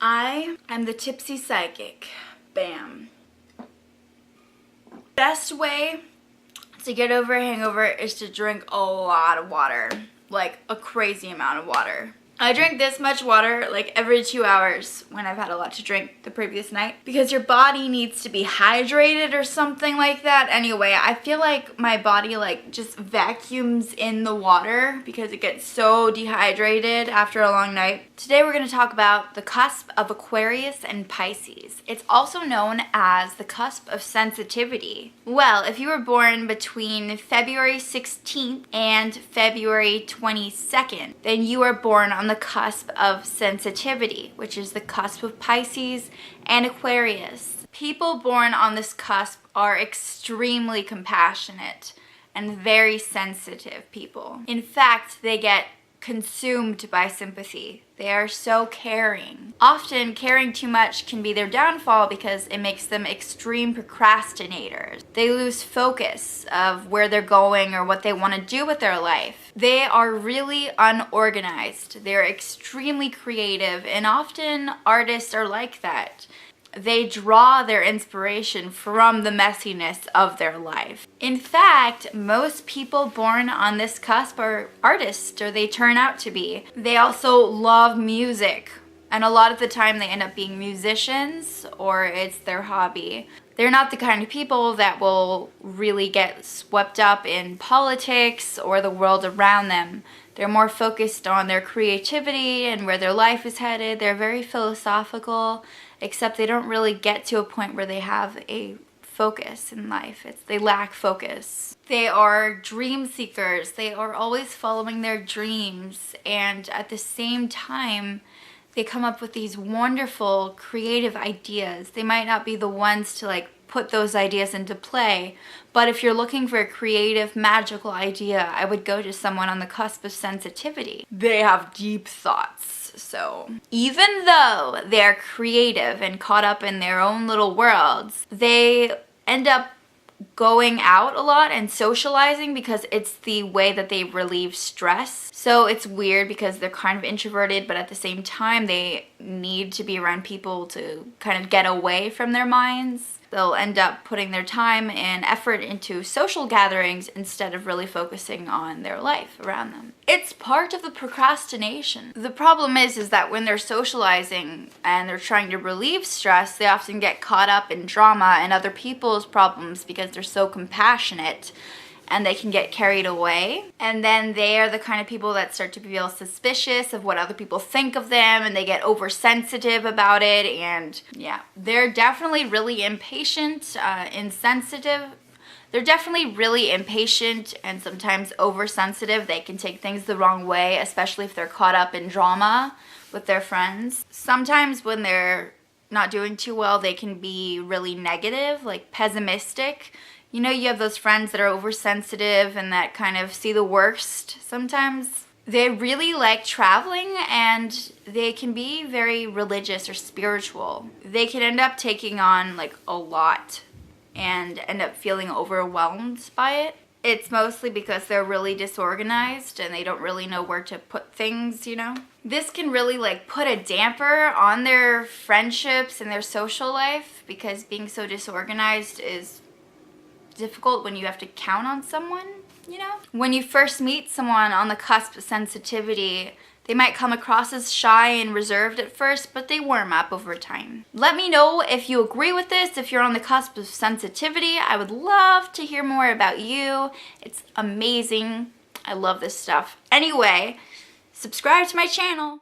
I am the tipsy psychic. Bam. Best way to get over a hangover is to drink a lot of water. Like a crazy amount of water. I drink this much water like every 2 hours when I've had a lot to drink the previous night because your body needs to be hydrated or something like that. Anyway, I feel like my body like just vacuums in the water because it gets so dehydrated after a long night. Today we're going to talk about the cusp of Aquarius and Pisces. It's also known as the cusp of sensitivity. Well, if you were born between February 16th and February 22nd, then you are born on the cusp of sensitivity, which is the cusp of Pisces and Aquarius. People born on this cusp are extremely compassionate and very sensitive people. In fact, they get consumed by sympathy. They are so caring. Often, caring too much can be their downfall because it makes them extreme procrastinators. They lose focus of where they're going or what they want to do with their life. They are really unorganized. They're extremely creative, and often artists are like that. They draw their inspiration from the messiness of their life. In fact, most people born on this cusp are artists, or they turn out to be. They also love music, and a lot of the time they end up being musicians, or it's their hobby. They're not the kind of people that will really get swept up in politics or the world around them. They're more focused on their creativity and where their life is headed. They're very philosophical, except they don't really get to a point where they have a focus in life. They lack focus. They are dream seekers. They are always following their dreams, and at the same time, they come up with these wonderful creative ideas. They might not be the ones to like put those ideas into play, but if you're looking for a creative, magical idea, I would go to someone on the cusp of sensitivity. They have deep thoughts. So even though they're creative and caught up in their own little worlds, they end up going out a lot and socializing because it's the way that they relieve stress. So it's weird because they're kind of introverted, but at the same time they need to be around people to kind of get away from their minds. They'll end up putting their time and effort into social gatherings instead of really focusing on their life around them. It's part of the procrastination. The problem is that when they're socializing and they're trying to relieve stress, they often get caught up in drama and other people's problems because they're so compassionate, and they can get carried away. And then they are the kind of people that start to feel suspicious of what other people think of them, and they get oversensitive about it. And yeah, they're definitely really impatient, insensitive. They're definitely really impatient and sometimes oversensitive. They can take things the wrong way, especially if they're caught up in drama with their friends. Sometimes when they're not doing too well, they can be really negative, like pessimistic. You know, you have those friends that are oversensitive and that kind of see the worst sometimes. They really like traveling, and they can be very religious or spiritual. They can end up taking on like a lot and end up feeling overwhelmed by it. It's mostly because they're really disorganized and they don't really know where to put things, you know? This can really like put a damper on their friendships and their social life because being so disorganized is difficult when you have to count on someone, you know? When you first meet someone on the cusp of sensitivity, they might come across as shy and reserved at first, but they warm up over time. Let me know if you agree with this, if you're on the cusp of sensitivity. I would love to hear more about you. It's amazing. I love this stuff. Anyway, subscribe to my channel.